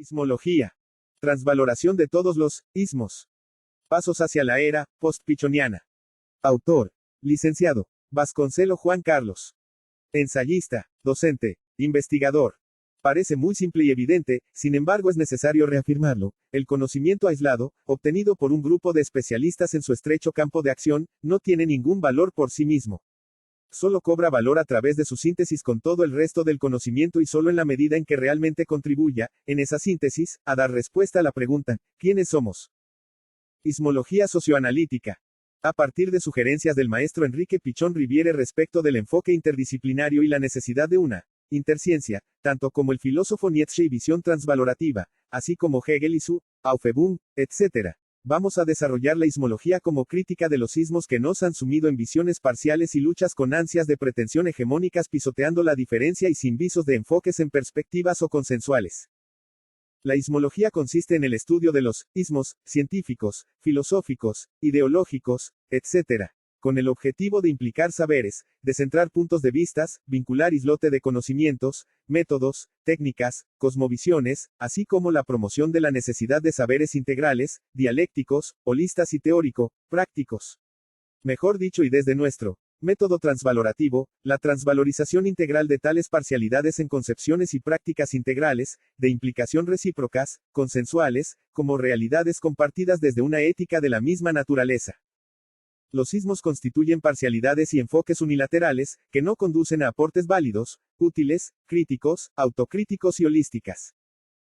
Ismología. Transvaloración de todos los ismos. Pasos hacia la era post-pichoniana. Autor. Licenciado. Vasconcelo Juan Carlos. Ensayista, docente, investigador. Parece muy simple y evidente, sin embargo es necesario reafirmarlo. El conocimiento aislado, obtenido por un grupo de especialistas en su estrecho campo de acción, no tiene ningún valor por sí mismo. Solo cobra valor a través de su síntesis con todo el resto del conocimiento y solo en la medida en que realmente contribuya, en esa síntesis, a dar respuesta a la pregunta, ¿quiénes somos? Ismología socioanalítica. A partir de sugerencias del maestro Enrique Pichón Riviere respecto del enfoque interdisciplinario y la necesidad de una interciencia, tanto como el filósofo Nietzsche y visión transvalorativa, así como Hegel y su Aufhebung, etc. Vamos a desarrollar la ismología como crítica de los ismos que nos han sumido en visiones parciales y luchas con ansias de pretensión hegemónicas pisoteando la diferencia y sin visos de enfoques en perspectivas o consensuales. La ismología consiste en el estudio de los ismos científicos, filosóficos, ideológicos, etc., con el objetivo de implicar saberes, de centrar puntos de vistas, vincular islote de conocimientos, métodos, técnicas, cosmovisiones, así como la promoción de la necesidad de saberes integrales, dialécticos, holistas y teórico-prácticos. Mejor dicho y desde nuestro método transvalorativo, la transvalorización integral de tales parcialidades en concepciones y prácticas integrales, de implicación recíprocas, consensuales, como realidades compartidas desde una ética de la misma naturaleza. Los ismos constituyen parcialidades y enfoques unilaterales, que no conducen a aportes válidos, útiles, críticos, autocríticos y holísticas.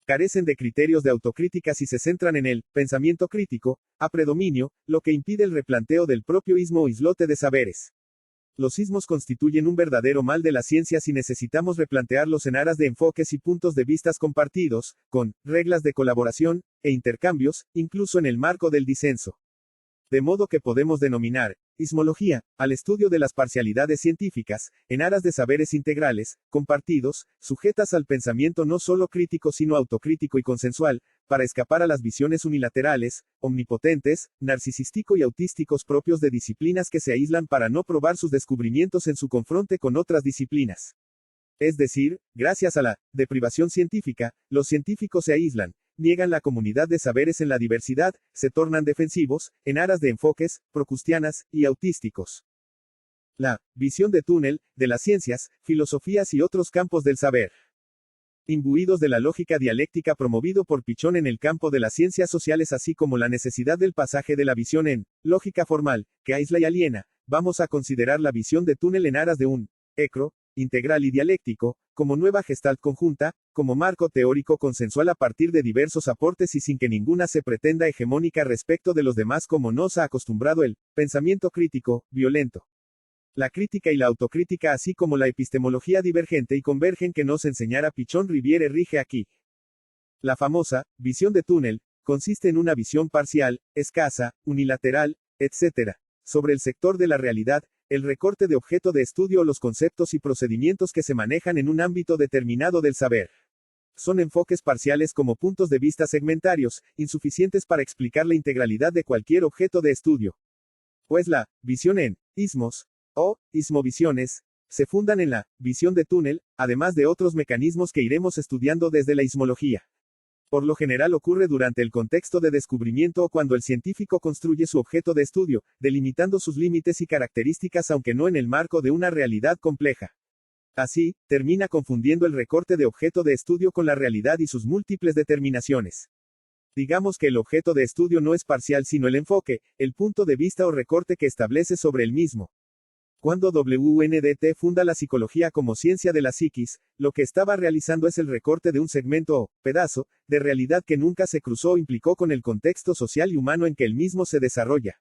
Carecen de criterios de autocrítica si se centran en el pensamiento crítico, a predominio, lo que impide el replanteo del propio ismo o islote de saberes. Los ismos constituyen un verdadero mal de la ciencia si necesitamos replantearlos en aras de enfoques y puntos de vistas compartidos, con reglas de colaboración e intercambios, incluso en el marco del disenso. De modo que podemos denominar ismología al estudio de las parcialidades científicas, en aras de saberes integrales, compartidos, sujetas al pensamiento no solo crítico sino autocrítico y consensual, para escapar a las visiones unilaterales, omnipotentes, narcisístico y autísticos propios de disciplinas que se aíslan para no probar sus descubrimientos en su confronte con otras disciplinas. Es decir, gracias a la deprivación científica, los científicos se aíslan, niegan la comunidad de saberes en la diversidad, se tornan defensivos, en aras de enfoques, procustianas, y autísticos. La visión de túnel, de las ciencias, filosofías y otros campos del saber. Imbuidos de la lógica dialéctica promovido por Pichón en el campo de las ciencias sociales así como la necesidad del pasaje de la visión en lógica formal, que aísla y aliena, vamos a considerar la visión de túnel en aras de un ecro, integral y dialéctico, como nueva gestalt conjunta, como marco teórico consensual a partir de diversos aportes y sin que ninguna se pretenda hegemónica respecto de los demás como nos ha acostumbrado el pensamiento crítico, violento. La crítica y la autocrítica así como la epistemología divergente y convergen que nos enseñara Pichón Riviere rige aquí. La famosa visión de túnel consiste en una visión parcial, escasa, unilateral, etc., sobre el sector de la realidad, el recorte de objeto de estudio o los conceptos y procedimientos que se manejan en un ámbito determinado del saber. Son enfoques parciales como puntos de vista segmentarios, insuficientes para explicar la integralidad de cualquier objeto de estudio. Pues la visión en ismos, o ismovisiones, se fundan en la visión de túnel, además de otros mecanismos que iremos estudiando desde la ismología. Por lo general ocurre durante el contexto de descubrimiento o cuando el científico construye su objeto de estudio, delimitando sus límites y características aunque no en el marco de una realidad compleja. Así, termina confundiendo el recorte de objeto de estudio con la realidad y sus múltiples determinaciones. Digamos que el objeto de estudio no es parcial sino el enfoque, el punto de vista o recorte que establece sobre el mismo. Cuando WNDT funda la psicología como ciencia de la psiquis, lo que estaba realizando es el recorte de un segmento o pedazo de realidad que nunca se cruzó o implicó con el contexto social y humano en que el mismo se desarrolla.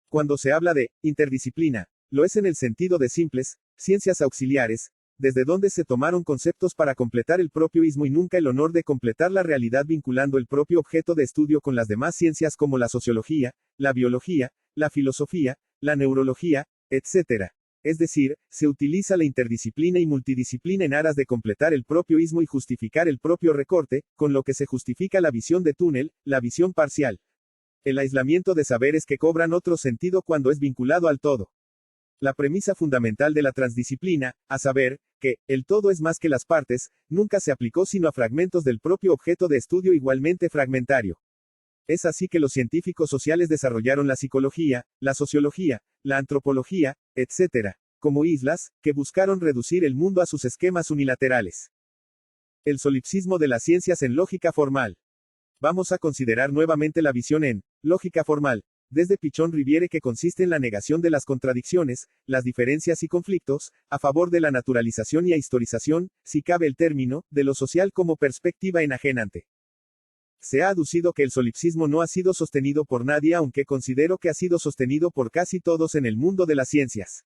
Cuando se habla de interdisciplina, lo es en el sentido de simples ciencias auxiliares, desde donde se tomaron conceptos para completar el propio ismo y nunca el honor de completar la realidad vinculando el propio objeto de estudio con las demás ciencias como la sociología, la biología, la filosofía, la neurología, etc. Es decir, se utiliza la interdisciplina y multidisciplina en aras de completar el propio ismo y justificar el propio recorte, con lo que se justifica la visión de túnel, la visión parcial. El aislamiento de saberes que cobran otro sentido cuando es vinculado al todo. La premisa fundamental de la transdisciplina, a saber, que el todo es más que las partes, nunca se aplicó sino a fragmentos del propio objeto de estudio igualmente fragmentario. Es así que los científicos sociales desarrollaron la psicología, la sociología, la antropología, etc., como islas, que buscaron reducir el mundo a sus esquemas unilaterales. El solipsismo de las ciencias en lógica formal. Vamos a considerar nuevamente la visión en lógica formal, desde Pichon-Riviere, que consiste en la negación de las contradicciones, las diferencias y conflictos, a favor de la naturalización y historización, si cabe el término, de lo social como perspectiva enajenante. Se ha aducido que el solipsismo no ha sido sostenido por nadie, aunque considero que ha sido sostenido por casi todos en el mundo de las ciencias.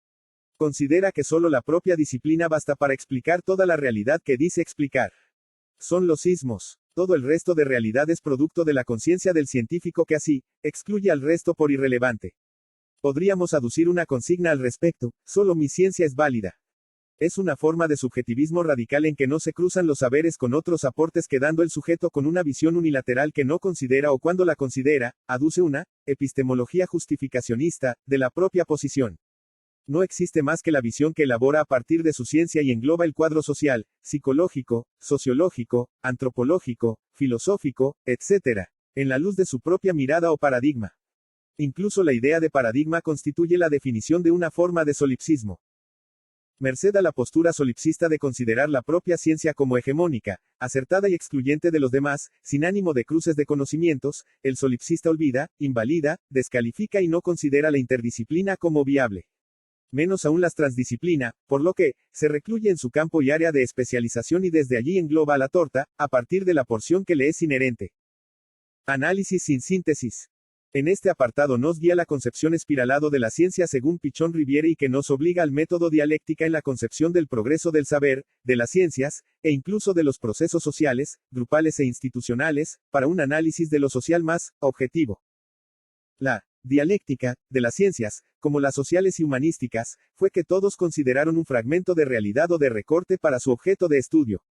Considera que solo la propia disciplina basta para explicar toda la realidad que dice explicar. Son los ismos. Todo el resto de realidad es producto de la conciencia del científico que así, excluye al resto por irrelevante. Podríamos aducir una consigna al respecto: solo mi ciencia es válida. Es una forma de subjetivismo radical en que no se cruzan los saberes con otros aportes, quedando el sujeto con una visión unilateral que no considera, o cuando la considera, aduce una epistemología justificacionista de la propia posición. No existe más que la visión que elabora a partir de su ciencia y engloba el cuadro social, psicológico, sociológico, antropológico, filosófico, etc., en la luz de su propia mirada o paradigma. Incluso la idea de paradigma constituye la definición de una forma de solipsismo. Merced a la postura solipsista de considerar la propia ciencia como hegemónica, acertada y excluyente de los demás, sin ánimo de cruces de conocimientos, el solipsista olvida, invalida, descalifica y no considera la interdisciplina como viable. Menos aún las transdisciplina, por lo que, se recluye en su campo y área de especialización y desde allí engloba a la torta, a partir de la porción que le es inherente. Análisis sin síntesis. En este apartado nos guía la concepción espiralado de la ciencia según Pichon-Riviere y que nos obliga al método dialéctica en la concepción del progreso del saber, de las ciencias, e incluso de los procesos sociales, grupales e institucionales, para un análisis de lo social más objetivo. La dialéctica de las ciencias, como las sociales y humanísticas, fue que todos consideraron un fragmento de realidad o de recorte para su objeto de estudio.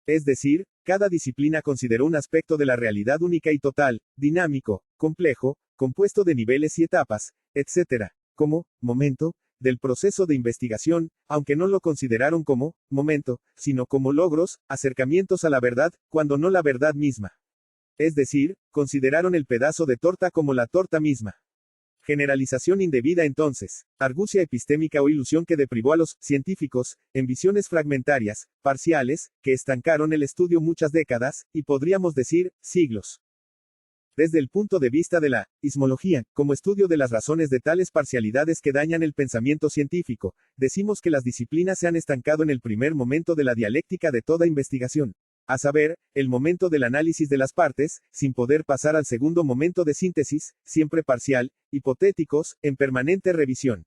Es decir, cada disciplina consideró un aspecto de la realidad única y total, dinámico, complejo, compuesto de niveles y etapas, etc., como momento del proceso de investigación, aunque no lo consideraron como momento, sino como logros, acercamientos a la verdad, cuando no la verdad misma. Es decir, consideraron el pedazo de torta como la torta misma. Generalización indebida entonces, argucia epistémica o ilusión que deprivó a los científicos, en visiones fragmentarias, parciales, que estancaron el estudio muchas décadas, y podríamos decir, siglos. Desde el punto de vista de la ismología, como estudio de las razones de tales parcialidades que dañan el pensamiento científico, decimos que las disciplinas se han estancado en el primer momento de la dialéctica de toda investigación. A saber, el momento del análisis de las partes, sin poder pasar al segundo momento de síntesis, siempre parcial, hipotéticos, en permanente revisión.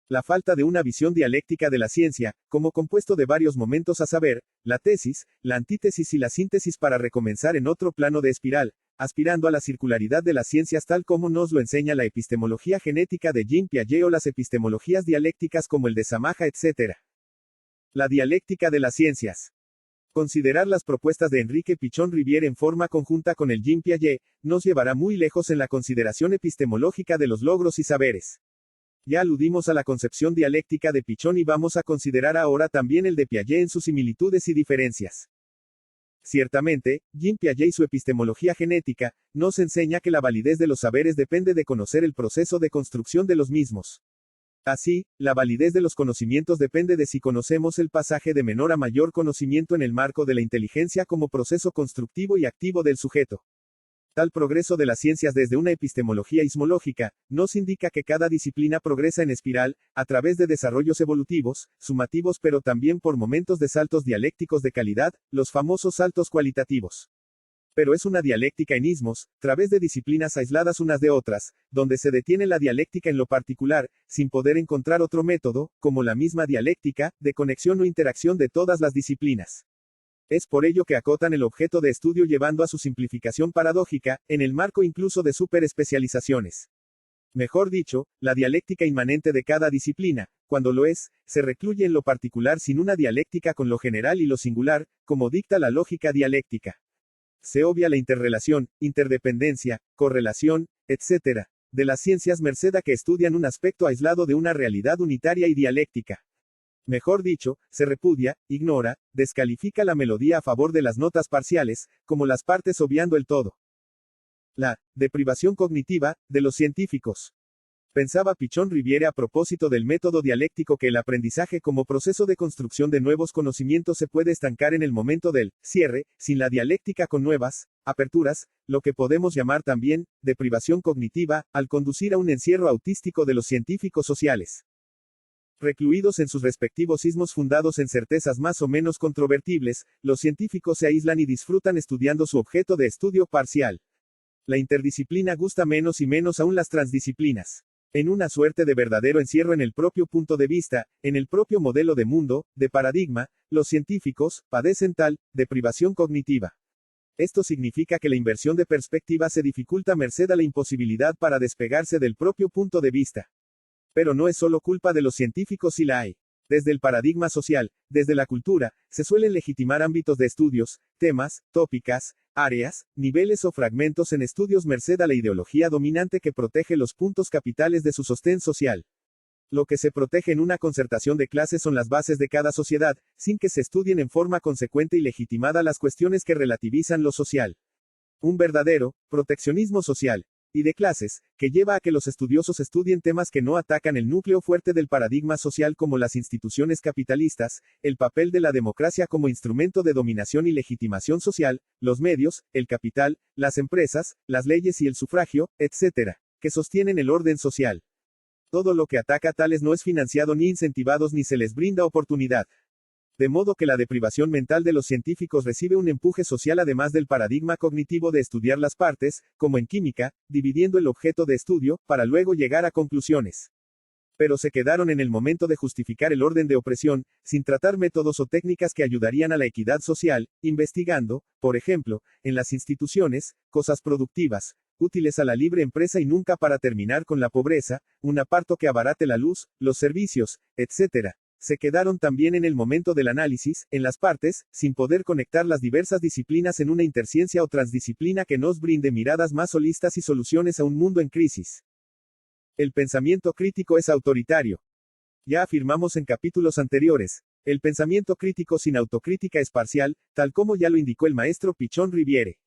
La falta de una visión dialéctica de la ciencia, como compuesto de varios momentos, a saber, la tesis, la antítesis y la síntesis, para recomenzar en otro plano de espiral, aspirando a la circularidad de las ciencias tal como nos lo enseña la epistemología genética de Jean Piaget o las epistemologías dialécticas como el de Samaja, etc. La dialéctica de las ciencias. Considerar las propuestas de Enrique Pichon-Riviere en forma conjunta con el Jean Piaget, nos llevará muy lejos en la consideración epistemológica de los logros y saberes. Ya aludimos a la concepción dialéctica de Pichon y vamos a considerar ahora también el de Piaget en sus similitudes y diferencias. Ciertamente, Jean Piaget y su epistemología genética, nos enseña que la validez de los saberes depende de conocer el proceso de construcción de los mismos. Así, la validez de los conocimientos depende de si conocemos el pasaje de menor a mayor conocimiento en el marco de la inteligencia como proceso constructivo y activo del sujeto. Tal progreso de las ciencias desde una epistemología ismológica, nos indica que cada disciplina progresa en espiral, a través de desarrollos evolutivos, sumativos, pero también por momentos de saltos dialécticos de calidad, los famosos saltos cualitativos. Pero es una dialéctica en ismos, través de disciplinas aisladas unas de otras, donde se detiene la dialéctica en lo particular, sin poder encontrar otro método, como la misma dialéctica, de conexión o interacción de todas las disciplinas. Es por ello que acotan el objeto de estudio llevando a su simplificación paradójica, en el marco incluso de superespecializaciones. Mejor dicho, la dialéctica inmanente de cada disciplina, cuando lo es, se recluye en lo particular sin una dialéctica con lo general y lo singular, como dicta la lógica dialéctica. Se obvia la interrelación, interdependencia, correlación, etc., de las ciencias merced a que estudian un aspecto aislado de una realidad unitaria y dialéctica. Mejor dicho, se repudia, ignora, descalifica la melodía a favor de las notas parciales, como las partes obviando el todo. La deprivación cognitiva de los científicos. Pensaba Pichon Riviere a propósito del método dialéctico que el aprendizaje como proceso de construcción de nuevos conocimientos se puede estancar en el momento del cierre, sin la dialéctica con nuevas aperturas, lo que podemos llamar también deprivación cognitiva, al conducir a un encierro autístico de los científicos sociales. Recluidos en sus respectivos sismos fundados en certezas más o menos controvertibles, los científicos se aíslan y disfrutan estudiando su objeto de estudio parcial. La interdisciplina gusta menos y menos aún las transdisciplinas. En una suerte de verdadero encierro en el propio punto de vista, en el propio modelo de mundo, de paradigma, los científicos padecen tal deprivación cognitiva. Esto significa que la inversión de perspectiva se dificulta merced a la imposibilidad para despegarse del propio punto de vista. Pero no es solo culpa de los científicos si la hay. Desde el paradigma social, desde la cultura, se suelen legitimar ámbitos de estudios, temas, tópicas, áreas, niveles o fragmentos en estudios merced a la ideología dominante que protege los puntos capitales de su sostén social. Lo que se protege en una concertación de clases son las bases de cada sociedad, sin que se estudien en forma consecuente y legitimada las cuestiones que relativizan lo social. Un verdadero proteccionismo social y de clases, que lleva a que los estudiosos estudien temas que no atacan el núcleo fuerte del paradigma social como las instituciones capitalistas, el papel de la democracia como instrumento de dominación y legitimación social, los medios, el capital, las empresas, las leyes y el sufragio, etc., que sostienen el orden social. Todo lo que ataca tales no es financiado ni incentivados ni se les brinda oportunidad. De modo que la deprivación mental de los científicos recibe un empuje social además del paradigma cognitivo de estudiar las partes, como en química, dividiendo el objeto de estudio, para luego llegar a conclusiones. Pero se quedaron en el momento de justificar el orden de opresión, sin tratar métodos o técnicas que ayudarían a la equidad social, investigando, por ejemplo, en las instituciones, cosas productivas, útiles a la libre empresa y nunca para terminar con la pobreza, un aparto que abarate la luz, los servicios, etc. Se quedaron también en el momento del análisis, en las partes, sin poder conectar las diversas disciplinas en una interciencia o transdisciplina que nos brinde miradas más holistas y soluciones a un mundo en crisis. El pensamiento crítico es autoritario. Ya afirmamos en capítulos anteriores, el pensamiento crítico sin autocrítica es parcial, tal como ya lo indicó el maestro Pichon Riviere.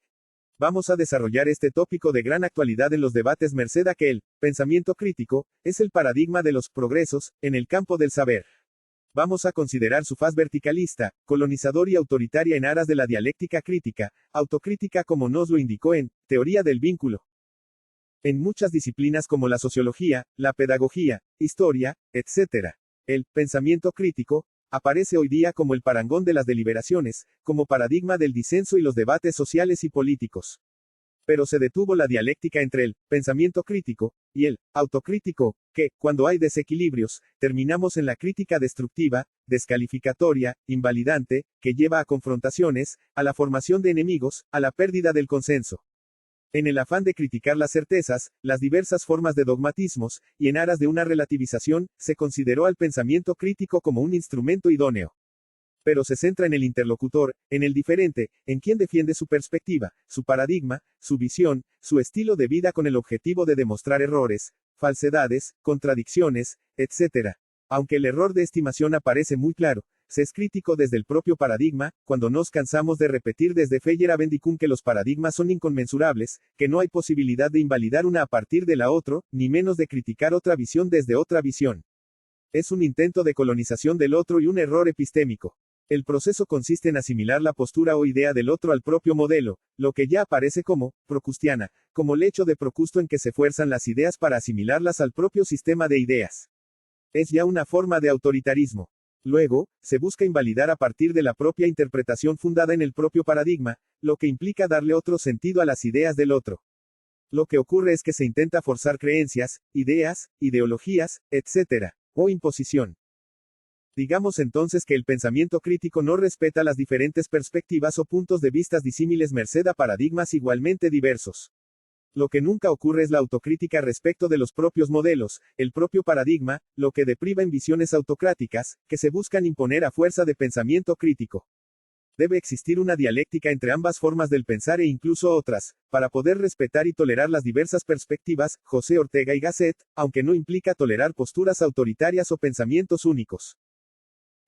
Vamos a desarrollar este tópico de gran actualidad en los debates merced a que el pensamiento crítico es el paradigma de los progresos en el campo del saber. Vamos a considerar su faz verticalista, colonizador y autoritaria en aras de la dialéctica crítica, autocrítica como nos lo indicó en Teoría del Vínculo. En muchas disciplinas como la sociología, la pedagogía, historia, etc., el pensamiento crítico aparece hoy día como el parangón de las deliberaciones, como paradigma del disenso y los debates sociales y políticos. Pero se detuvo la dialéctica entre el pensamiento crítico y el autocrítico, que, cuando hay desequilibrios, terminamos en la crítica destructiva, descalificatoria, invalidante, que lleva a confrontaciones, a la formación de enemigos, a la pérdida del consenso. En el afán de criticar las certezas, las diversas formas de dogmatismos, y en aras de una relativización, se consideró al pensamiento crítico como un instrumento idóneo. Pero se centra en el interlocutor, en el diferente, en quien defiende su perspectiva, su paradigma, su visión, su estilo de vida con el objetivo de demostrar errores, falsedades, contradicciones, etc. Aunque el error de estimación aparece muy claro, se es crítico desde el propio paradigma, cuando nos cansamos de repetir desde Feyerabend que los paradigmas son inconmensurables, que no hay posibilidad de invalidar una a partir de la otra, ni menos de criticar otra visión desde otra visión. Es un intento de colonización del otro y un error epistémico. El proceso consiste en asimilar la postura o idea del otro al propio modelo, lo que ya aparece como procustiana, como el hecho de Procusto en que se fuerzan las ideas para asimilarlas al propio sistema de ideas. Es ya una forma de autoritarismo. Luego, se busca invalidar a partir de la propia interpretación fundada en el propio paradigma, lo que implica darle otro sentido a las ideas del otro. Lo que ocurre es que se intenta forzar creencias, ideas, ideologías, etc., o imposición. Digamos entonces que el pensamiento crítico no respeta las diferentes perspectivas o puntos de vista disímiles merced a paradigmas igualmente diversos. Lo que nunca ocurre es la autocrítica respecto de los propios modelos, el propio paradigma, lo que depriva en visiones autocráticas, que se buscan imponer a fuerza de pensamiento crítico. Debe existir una dialéctica entre ambas formas del pensar e incluso otras, para poder respetar y tolerar las diversas perspectivas, José Ortega y Gasset, aunque no implica tolerar posturas autoritarias o pensamientos únicos.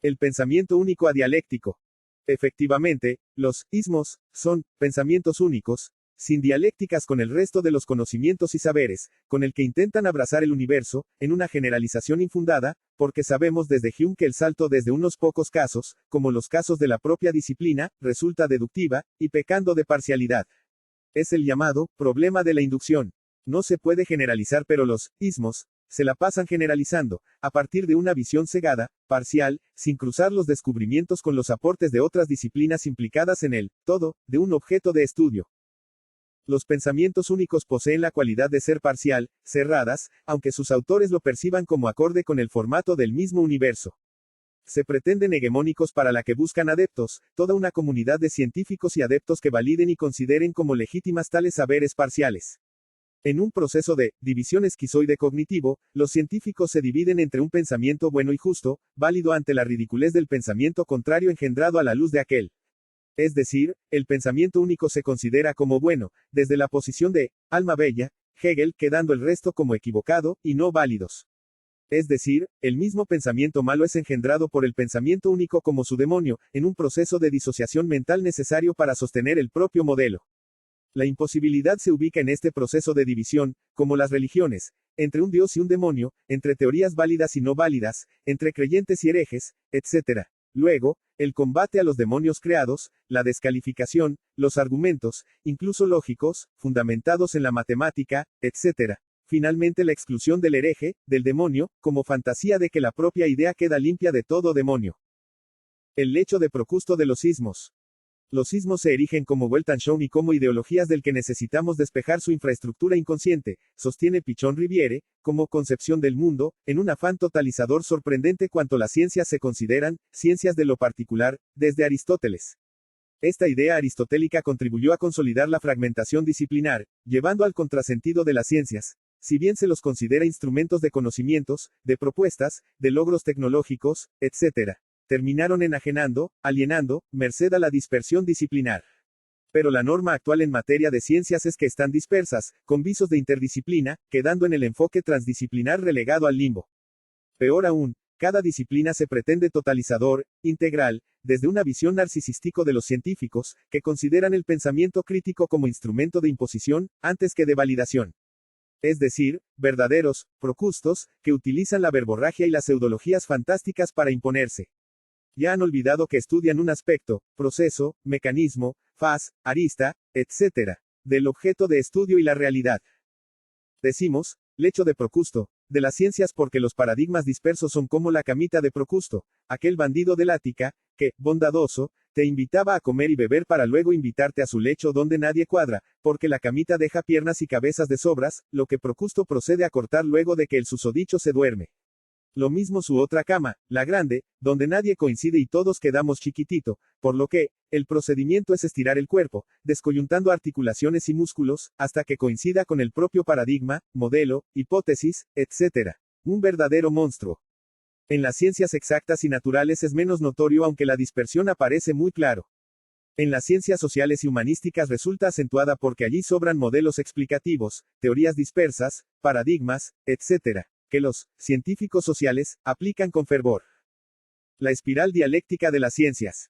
El pensamiento único adialéctico. Efectivamente, los ismos son pensamientos únicos, sin dialécticas con el resto de los conocimientos y saberes, con el que intentan abrazar el universo, en una generalización infundada, porque sabemos desde Hume que el salto desde unos pocos casos, como los casos de la propia disciplina, resulta deductiva, y pecando de parcialidad. Es el llamado problema de la inducción. No se puede generalizar, pero los ismos se la pasan generalizando, a partir de una visión cegada, parcial, sin cruzar los descubrimientos con los aportes de otras disciplinas implicadas en el todo, de un objeto de estudio. Los pensamientos únicos poseen la cualidad de ser parcial, cerradas, aunque sus autores lo perciban como acorde con el formato del mismo universo. Se pretenden hegemónicos para la que buscan adeptos, toda una comunidad de científicos y adeptos que validen y consideren como legítimas tales saberes parciales. En un proceso de división esquizoide cognitivo, los científicos se dividen entre un pensamiento bueno y justo, válido ante la ridiculez del pensamiento contrario engendrado a la luz de aquel. Es decir, el pensamiento único se considera como bueno, desde la posición de alma bella, Hegel, quedando el resto como equivocado, y no válidos. Es decir, el mismo pensamiento malo es engendrado por el pensamiento único como su demonio, en un proceso de disociación mental necesario para sostener el propio modelo. La imposibilidad se ubica en este proceso de división, como las religiones, entre un dios y un demonio, entre teorías válidas y no válidas, entre creyentes y herejes, etc. Luego, el combate a los demonios creados, la descalificación, los argumentos, incluso lógicos, fundamentados en la matemática, etc. Finalmente la exclusión del hereje, del demonio, como fantasía de que la propia idea queda limpia de todo demonio. El lecho de Procusto de los ismos. Los ismos se erigen como Weltanschauung y como ideologías del que necesitamos despejar su infraestructura inconsciente, sostiene Pichon Riviere, como concepción del mundo, en un afán totalizador sorprendente cuanto las ciencias se consideran, ciencias de lo particular, desde Aristóteles. Esta idea aristotélica contribuyó a consolidar la fragmentación disciplinar, llevando al contrasentido de las ciencias. Si bien se los considera instrumentos de conocimientos, de propuestas, de logros tecnológicos, etc. Terminaron enajenando, alienando, merced a la dispersión disciplinar. Pero la norma actual en materia de ciencias es que están dispersas, con visos de interdisciplina, quedando en el enfoque transdisciplinar relegado al limbo. Peor aún, cada disciplina se pretende totalizador, integral, desde una visión narcisístico de los científicos, que consideran el pensamiento crítico como instrumento de imposición, antes que de validación. Es decir, verdaderos procustos, que utilizan la verborragia y las pseudologías fantásticas para imponerse. Ya han olvidado que estudian un aspecto, proceso, mecanismo, faz, arista, etc. del objeto de estudio y la realidad. Decimos, lecho de Procusto, de las ciencias porque los paradigmas dispersos son como la camita de Procusto, aquel bandido del Ática, que, bondadoso, te invitaba a comer y beber para luego invitarte a su lecho donde nadie cuadra, porque la camita deja piernas y cabezas de sobras, lo que Procusto procede a cortar luego de que el susodicho se duerme. Lo mismo su otra cama, la grande, donde nadie coincide y todos quedamos chiquitito, por lo que, el procedimiento es estirar el cuerpo, descoyuntando articulaciones y músculos, hasta que coincida con el propio paradigma, modelo, hipótesis, etc. Un verdadero monstruo. En las ciencias exactas y naturales es menos notorio aunque la dispersión aparece muy claro. En las ciencias sociales y humanísticas resulta acentuada porque allí sobran modelos explicativos, teorías dispersas, paradigmas, etc. que los científicos sociales aplican con fervor. La espiral dialéctica de las ciencias.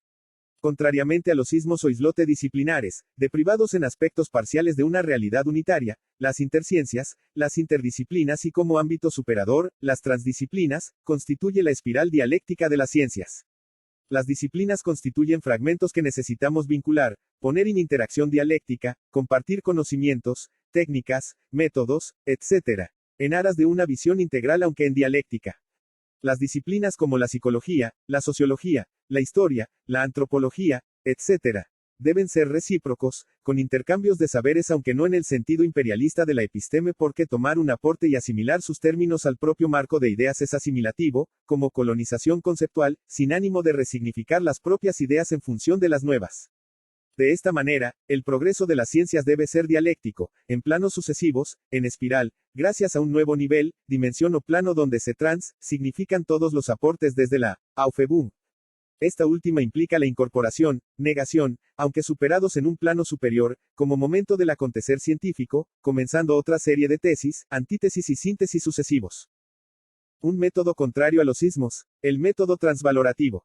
Contrariamente a los ismos o islote disciplinares, deprivados en aspectos parciales de una realidad unitaria, las interciencias, las interdisciplinas y como ámbito superador, las transdisciplinas, constituye la espiral dialéctica de las ciencias. Las disciplinas constituyen fragmentos que necesitamos vincular, poner en interacción dialéctica, compartir conocimientos, técnicas, métodos, etc. en aras de una visión integral aunque en dialéctica. Las disciplinas como la psicología, la sociología, la historia, la antropología, etc. deben ser recíprocos, con intercambios de saberes aunque no en el sentido imperialista de la episteme porque tomar un aporte y asimilar sus términos al propio marco de ideas es asimilativo, como colonización conceptual, sin ánimo de resignificar las propias ideas en función de las nuevas. De esta manera, el progreso de las ciencias debe ser dialéctico, en planos sucesivos, en espiral, gracias a un nuevo nivel, dimensión o plano donde se significan todos los aportes desde la Aufhebung Esta última implica la incorporación, negación, aunque superados en un plano superior, como momento del acontecer científico, comenzando otra serie de tesis, antítesis y síntesis sucesivos. Un método contrario a los ismos, el método transvalorativo.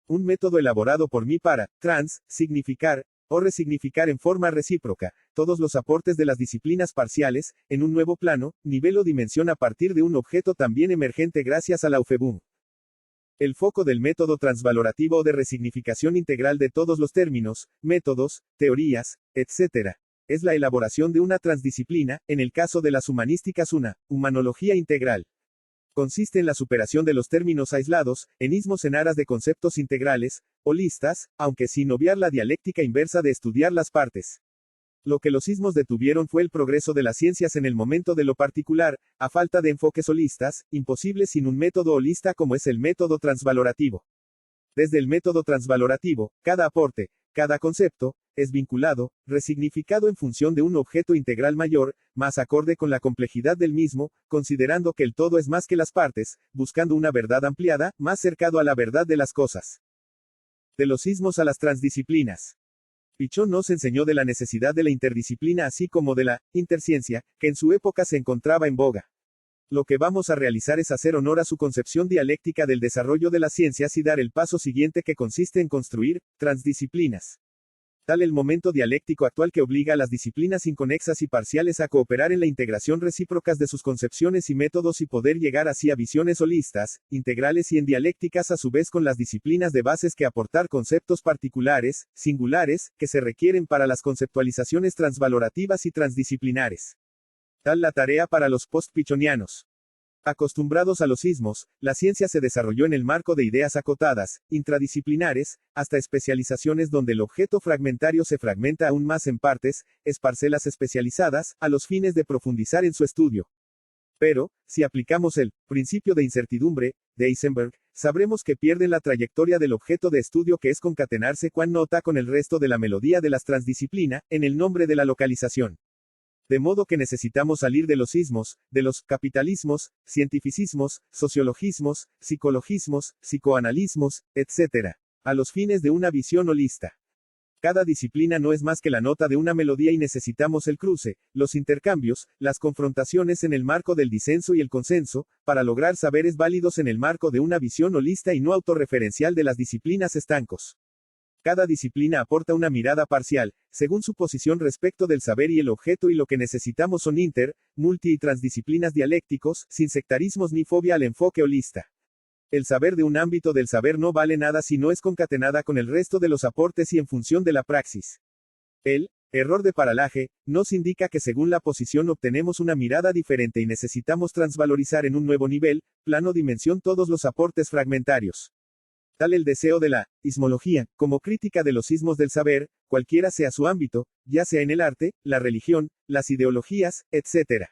Un método elaborado por mí para, significar, o resignificar en forma recíproca, todos los aportes de las disciplinas parciales, en un nuevo plano, nivel o dimensión a partir de un objeto también emergente gracias a la UFEBUM. El foco del método transvalorativo o de resignificación integral de todos los términos, métodos, teorías, etc. es la elaboración de una transdisciplina, en el caso de las humanísticas una, humanología integral. Consiste en la superación de los términos aislados, en ismos en aras de conceptos integrales, holistas, aunque sin obviar la dialéctica inversa de estudiar las partes. Lo que los ismos detuvieron fue el progreso de las ciencias en el momento de lo particular, a falta de enfoques holistas, imposible sin un método holista como es el método transvalorativo. Desde el método transvalorativo, cada aporte, cada concepto, es vinculado, resignificado en función de un objeto integral mayor, más acorde con la complejidad del mismo, considerando que el todo es más que las partes, buscando una verdad ampliada, más cercado a la verdad de las cosas. De los ismos a las transdisciplinas. Pichon nos enseñó de la necesidad de la interdisciplina así como de la interciencia, que en su época se encontraba en boga. Lo que vamos a realizar es hacer honor a su concepción dialéctica del desarrollo de las ciencias y dar el paso siguiente que consiste en construir transdisciplinas. Tal el momento dialéctico actual que obliga a las disciplinas inconexas y parciales a cooperar en la integración recíprocas de sus concepciones y métodos y poder llegar así a visiones holistas, integrales y en dialécticas a su vez con las disciplinas de bases que aportar conceptos particulares, singulares, que se requieren para las conceptualizaciones transvalorativas y transdisciplinares. Tal la tarea para los post-pichonianos. Acostumbrados a los ismos, la ciencia se desarrolló en el marco de ideas acotadas, intradisciplinares, hasta especializaciones donde el objeto fragmentario se fragmenta aún más en partes, parcelas especializadas, a los fines de profundizar en su estudio. Pero, si aplicamos el principio de incertidumbre, de Heisenberg, sabremos que pierden la trayectoria del objeto de estudio que es concatenarse cuan nota con el resto de la melodía de las transdisciplina, en el nombre de la localización. De modo que necesitamos salir de los ismos, de los capitalismos, cientificismos, sociologismos, psicologismos, psicoanalismos, etc. a los fines de una visión holista. Cada disciplina no es más que la nota de una melodía y necesitamos el cruce, los intercambios, las confrontaciones en el marco del disenso y el consenso, para lograr saberes válidos en el marco de una visión holista y no autorreferencial de las disciplinas estancos. Cada disciplina aporta una mirada parcial, según su posición respecto del saber y el objeto y lo que necesitamos son multi y transdisciplinas dialécticos, sin sectarismos ni fobia al enfoque holista. El saber de un ámbito del saber no vale nada si no es concatenada con el resto de los aportes y en función de la praxis. El error de paralaje nos indica que según la posición obtenemos una mirada diferente y necesitamos transvalorizar en un nuevo nivel, plano dimensión todos los aportes fragmentarios. Tal el deseo de la ismología, como crítica de los ismos del saber, cualquiera sea su ámbito, ya sea en el arte, la religión, las ideologías, etc.